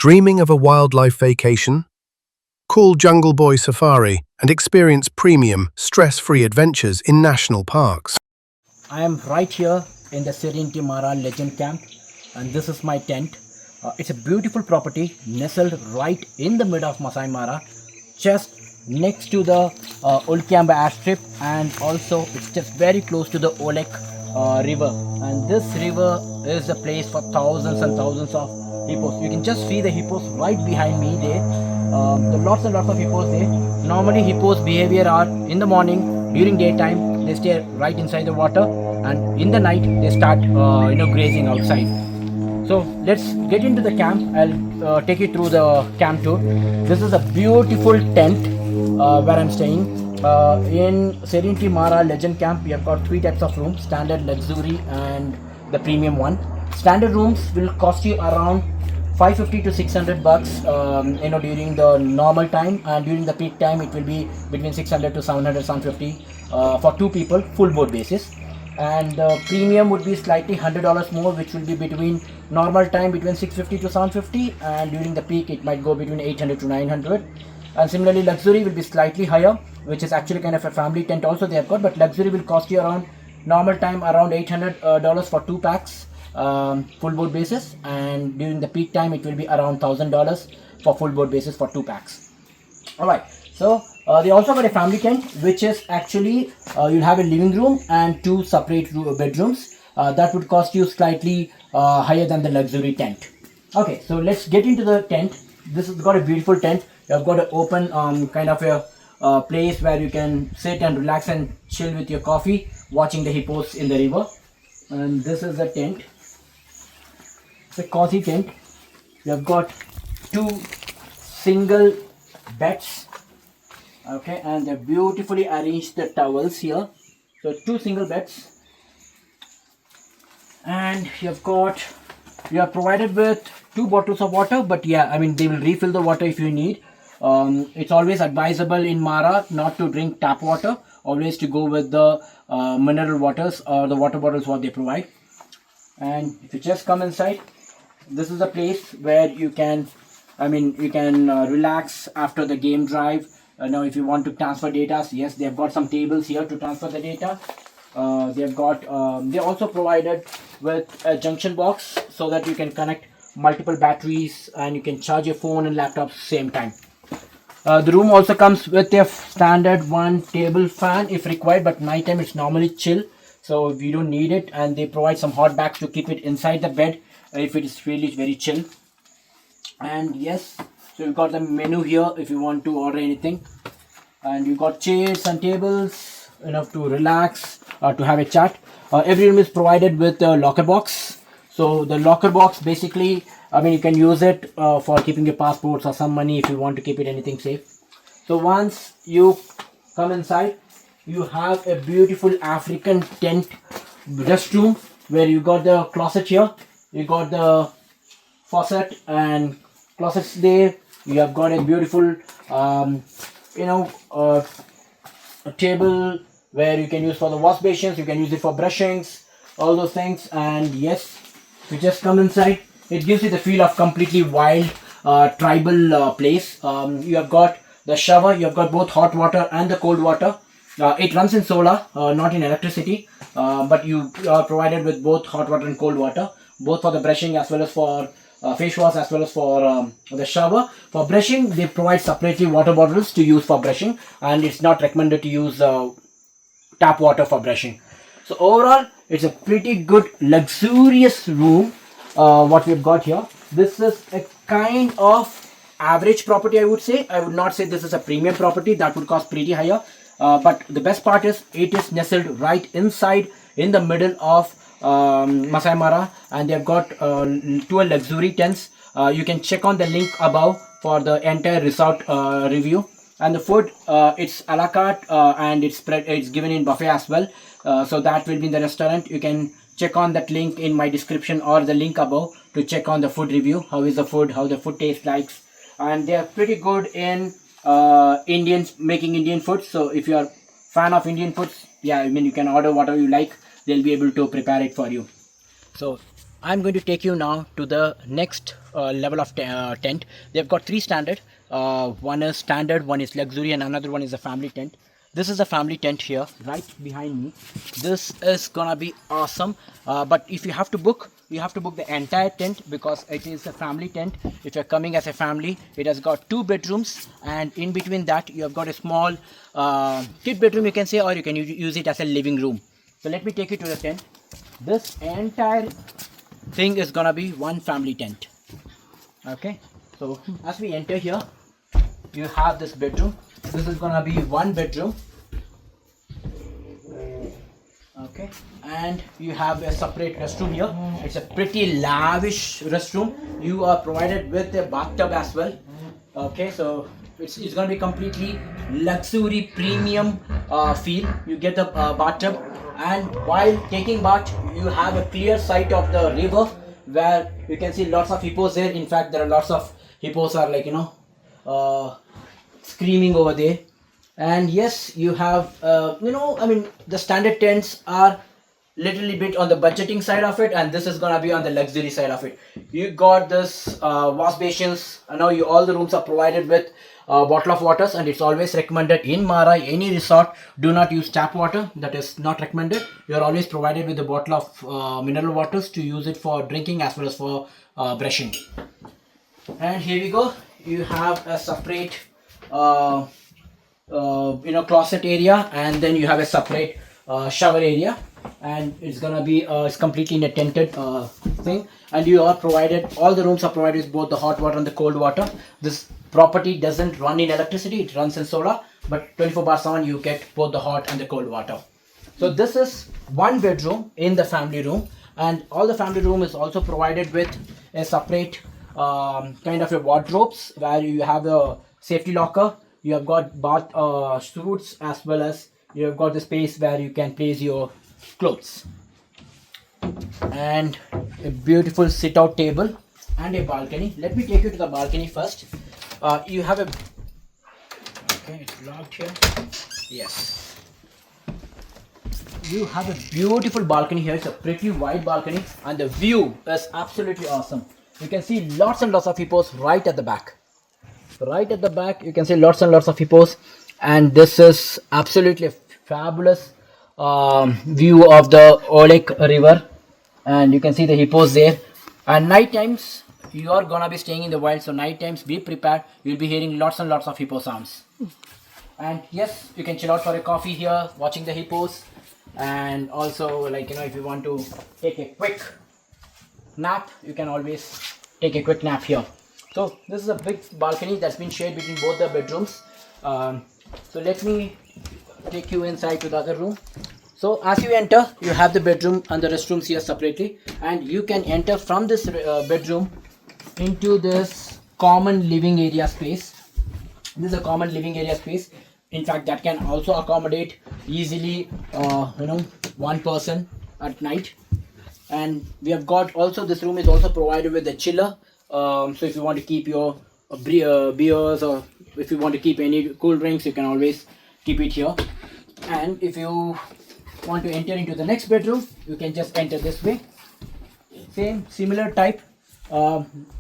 Dreaming of a wildlife vacation? Call Jungle Boy Safari and experience premium, stress-free adventures in national parks. I am right here in the Serenity Mara Legend camp, and this is my tent. It's a beautiful property nestled right in the middle of Masai Mara, just next to the Kiombo Airstrip, and also it's just very close to the Olare River. And this river is a place for thousands and thousands of hippos. You can just see the hippos right behind me there. There are lots and lots of hippos there. Normally hippos behavior are in the morning, during daytime they stay right inside the water, and in the night they start grazing outside. So let's get into the camp. I'll take you through the camp tour. This is a beautiful tent where I'm staying. In Serenity Mara Legend camp, we have got three types of rooms: standard, luxury, and the premium one. Standard rooms will cost you around 550 to 600 bucks during the normal time, and during the peak time it will be between 600 to 750 for two people, full board basis. And the premium would be slightly $100 more, which will be between normal time between 650 to 750, and during the peak it might go between 800 to 900. And similarly luxury will be slightly higher, which is actually kind of a family tent also they have got, but luxury will cost you around normal time around $800 for two packs, full board basis, and during the peak time it will be around $1,000 for full board basis for two packs. Alright, so they also got a family tent, which is actually you'll have a living room and two separate bedrooms. That would cost you slightly higher than the luxury tent. Okay, so let's get into the tent. This has got a beautiful tent. You've got an open kind of a place where you can sit and relax and chill with your coffee, watching the hippos in the river. And this is the tent. It's a cozy tent. You've got two single beds, okay, and they're beautifully arranged the towels here. So two single beds, and you are provided with two bottles of water, but yeah, I mean they will refill the water if you need. It's always advisable in Mara not to drink tap water, always to go with the mineral waters or the water bottles what they provide. And if you just come inside, this is a place where you can relax after the game drive. Now if you want to transfer data, yes, they've got some tables here to transfer the data. They also provided with a junction box so that you can connect multiple batteries and you can charge your phone and laptop same time. The room also comes with a standard one table fan if required, but night time it's normally chill, so if you don't need it. And they provide some hot bags to keep it inside the bed if it is really very chill. And yes, so you've got the menu here if you want to order anything, and you've got chairs and tables enough to relax to have a chat. Every room is provided with a locker box. So the locker box basically, you can use it for keeping your passports or some money if you want to keep it anything safe. So once you come inside, you have a beautiful African tent restroom where you got the closet here, you got the faucet and closets there. You have got a beautiful a table where you can use for the wash basins, you can use it for brushings, all those things. And yes, you just come inside, it gives you the feel of completely wild tribal place. You have got the shower, you have got both hot water and the cold water. It runs in solar, not in electricity, but you are provided with both hot water and cold water, both for the brushing as well as for face wash as well as for the shower. For brushing, they provide separately water bottles to use for brushing, and it's not recommended to use tap water for brushing. So overall, it's a pretty good luxurious room what we've got here. This is a kind of average property, I would say. I would not say this is a premium property, that would cost pretty higher. But the best part is it is nestled right inside in the middle of Masai Mara, and they've got 12 luxury tents. You can check on the link above for the entire resort review. And the food, it's a la carte and it's given in buffet as well. So that will be in the restaurant. You can check on that link in my description or the link above to check on the food review. How is the food, how the food tastes like. And they are pretty good in making Indian food. So if you are fan of Indian foods, yeah, you can order whatever you like. They'll be able to prepare it for you. So I'm going to take you now to the next level of tent. They've got three standard. One is standard, one is luxury, and another one is a family tent. This is a family tent here, right behind me. This is gonna be awesome. But if you have to book the entire tent because it is a family tent. If you're coming as a family, it has got 2 bedrooms, and in between that you have got a small kid bedroom, you can say, or you can use it as a living room. So let me take you to the tent. This entire thing is gonna be one family tent. Okay, so as we enter here, you have this bedroom. This is gonna be one bedroom. Okay, and you have a separate restroom here. It's a pretty lavish restroom. You are provided with a bathtub as well. Okay, so it's gonna be completely luxury premium feel. You get the bathtub, and while taking bath you have a clear sight of the river where you can see lots of hippos there. In fact, there are lots of hippos are like, screaming over there. And yes, you have the standard tents are literally bit on the budgeting side of it, and this is gonna be on the luxury side of it. You got this wash basins. Now all the rooms are provided with bottle of waters, and it's always recommended in Mara, any resort, do not use tap water. That is not recommended. You are always provided with a bottle of mineral waters to use it for drinking as well as for brushing. And here we go. You have a separate closet area, and then you have a separate shower area, and it's gonna be it's completely in a tented thing. And you are provided, all the rooms are provided with both the hot water and the cold water. This property doesn't run in electricity, it runs in solar, but 24/7 you get both the hot and the cold water. So this is one bedroom in the family room, and all the family room is also provided with a separate kind of a wardrobes where you have a safety locker. You have got bath suits, as well as you have got the space where you can place your clothes, and a beautiful sit out table and a balcony. Let me take you to the balcony first. You have a, okay, it's locked here. Yes, you have a beautiful balcony here. It's a pretty wide balcony, and the view is absolutely awesome. You can see lots and lots of hippos right at the back. Right at the back you can see lots and lots of hippos, and this is absolutely a fabulous view of the Orok River, and you can see the hippos there. And night times you are gonna be staying in the wild, so night times be prepared, you'll be hearing lots and lots of hippo sounds. And yes, you can chill out for a coffee here watching the hippos, and also if you want to take a quick nap, you can always take a quick nap here. So this is a big balcony that's been shared between both the bedrooms. So let me take you inside to the other room. So as you enter, you have the bedroom and the restrooms here separately, and you can enter from this bedroom into this common living area space. This is a common living area space. In fact, that can also accommodate easily one person at night. And we have got also, this room is also provided with a chiller. So if you want to keep your beers, or if you want to keep any cool drinks, you can always keep it here. And if you want to enter into the next bedroom, you can just enter this way. Same similar type.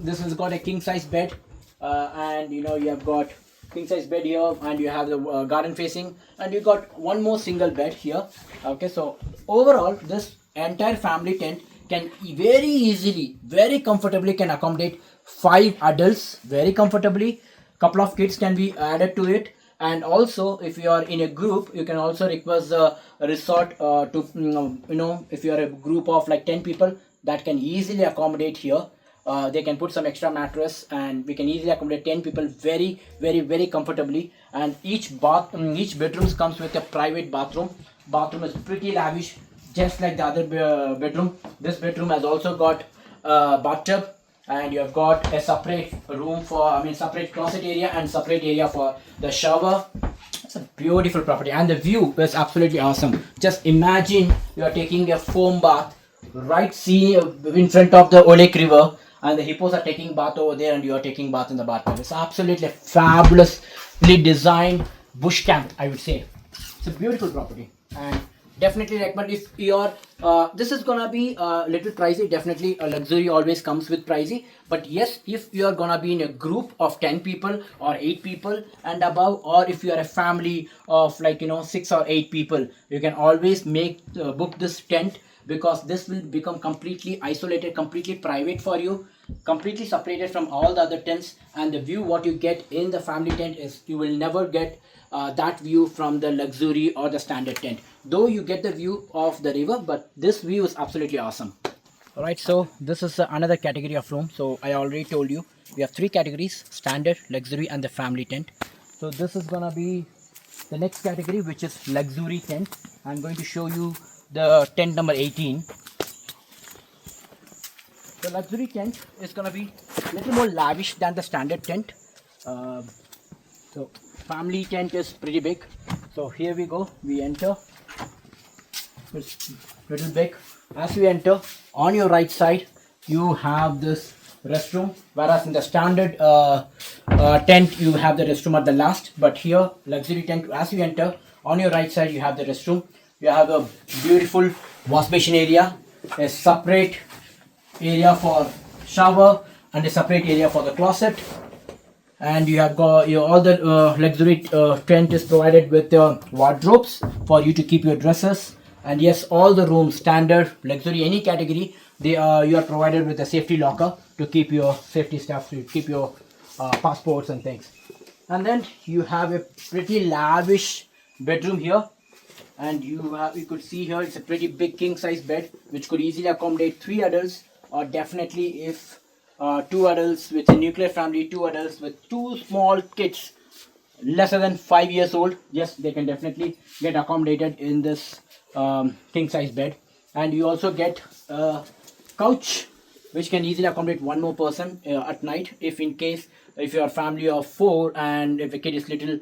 This has got a king size bed, and you have got king size bed here, and you have the garden facing, and you got one more single bed here. Okay, so overall this entire family tent can very easily, very comfortably can accommodate 5 adults very comfortably. Couple of kids can be added to it, and also if you are in a group, you can also request the resort to if you are a group of like 10 people, that can easily accommodate here. They can put some extra mattress, and we can easily accommodate 10 people very, very, very comfortably. And each bedroom comes with a private bathroom. Bathroom is pretty lavish, just like the other bedroom. This bedroom has also got bathtub, and you have got a separate room for, separate closet area and separate area for the shower. It's a beautiful property, and the view is absolutely awesome. Just imagine you are taking a foam bath right in front of the Olare River, and the hippos are taking bath over there, and you are taking bath in the bathtub. It's absolutely fabulously designed bush camp, I would say. It's a beautiful property, and definitely recommend. If you're this is gonna be a little pricey, definitely a luxury always comes with pricey, but yes, if you're gonna be in a group of 10 people or 8 people and above, or if you are a family of like 6 or 8 people, you can always make book this tent, because this will become completely isolated, completely private for you, completely separated from all the other tents. And the view what you get in the family tent is you will never get that view from the luxury or the standard tent, though you get the view of the river, but this view is absolutely awesome. All right, so this is another category of room. So I already told you we have 3 categories: standard, luxury, and the family tent. So this is gonna be the next category, which is luxury tent. I'm going to show you the tent number 18. The luxury tent is gonna be a little more lavish than the standard tent. So family tent is pretty big. So here we go, we enter. It's little big. As you enter, on your right side you have this restroom, whereas in the standard tent you have the restroom at the last, but here luxury tent, as you enter, on your right side you have the restroom. You have a beautiful wash basin area, a separate area for shower, and a separate area for the closet. And you have got all the luxury tent is provided with wardrobes for you to keep your dresses. And yes, all the rooms, standard, luxury, any category, they are, you are provided with a safety locker to keep your safety stuff, to keep your passports and things. And then you have a pretty lavish bedroom here, and you could see here it's a pretty big king size bed which could easily accommodate 3 adults, or definitely if 2 adults with a nuclear family, 2 adults with 2 small kids lesser than 5 years old, yes, they can definitely get accommodated in this king size bed. And you also get a couch which can easily accommodate 1 more person at night, if in case if you are a family of 4 and if the kid is little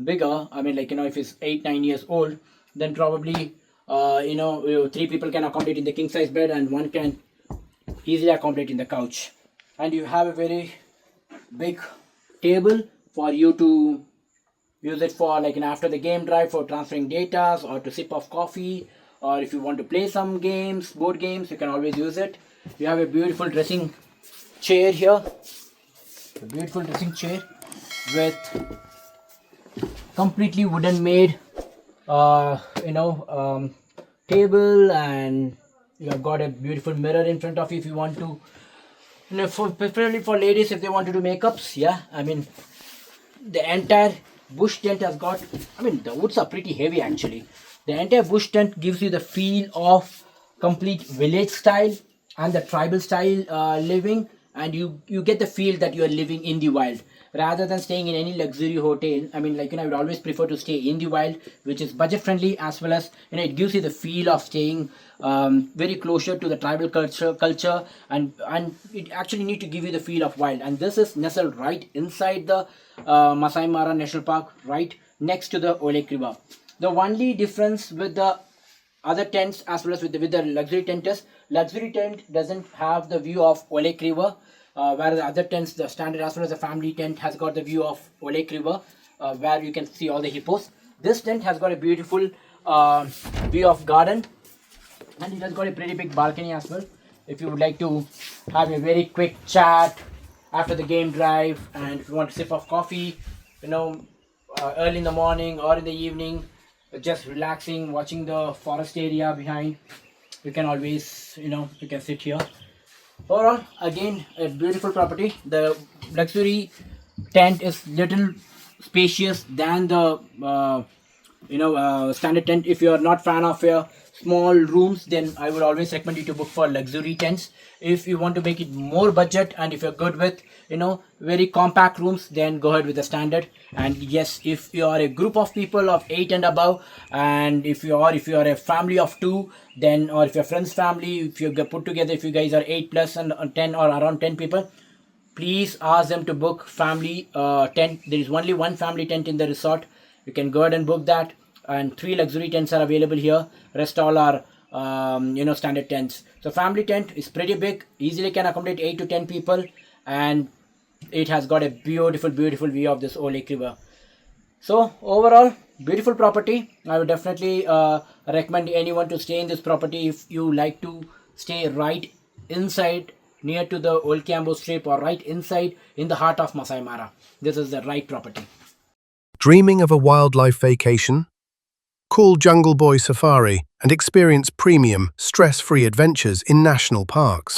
bigger, I mean like if it's 8-9 years old, then probably 3 people can accommodate in the king size bed and 1 can easily accommodate in the couch. And you have a very big table for you to use it for like after the game drive, for transferring data or to sip of coffee, or if you want to play some games, board games, you can always use it. You have a beautiful dressing chair here, a beautiful dressing chair with completely wooden made table, and you have got a beautiful mirror in front of you if you want to, preferably for ladies if they want to do makeups. Yeah, I mean the entire bush tent has got, I mean the woods are pretty heavy actually. The entire bush tent gives you the feel of complete village style and the tribal style living, and you get the feel that you are living in the wild rather than staying in any luxury hotel. I mean I would always prefer to stay in the wild, which is budget friendly, as well as it gives you the feel of staying very closer to the tribal culture, and it actually need to give you the feel of wild. And this is nestled right inside the Masai Mara National Park, right next to the Olare River. The only difference with the other tents as well as with the luxury tent is, luxury tent doesn't have the view of Olare River, whereas the other tents, the standard as well as the family tent, has got the view of Olare River, where you can see all the hippos. This tent has got a beautiful view of garden, and it has got a pretty big balcony as well. If you would like to have a very quick chat after the game drive, and if you want to sip of coffee, early in the morning or in the evening, just relaxing, watching the forest area behind, you can always you can sit here. Overall, again, a beautiful property. The luxury tent is little spacious than the standard tent. If you are not fan of your small rooms, then I would always recommend you to book for luxury tents. If you want to make it more budget, and if you're good with very compact rooms, then go ahead with the standard. And yes, if you are a group of people of 8 and above, and if you are a family of 2, then, or if your friends family, if you put together, if you guys are 8 plus and 10 or around 10 people, please ask them to book family tent. There is only 1 family tent in the resort. You can go ahead and book that, and 3 luxury tents are available here. Rest all are standard tents. So family tent is pretty big, easily can accommodate 8 to 10 people, and it has got a beautiful view of this Olare River. So overall, Beautiful property. I would definitely recommend anyone to stay in this property if you like to stay right inside near to the old Kiombo strip or right inside in the heart of Masai Mara. This is the right property. Dreaming of a wildlife vacation? Call Jungle Boy Safari and experience premium, stress-free adventures in national parks.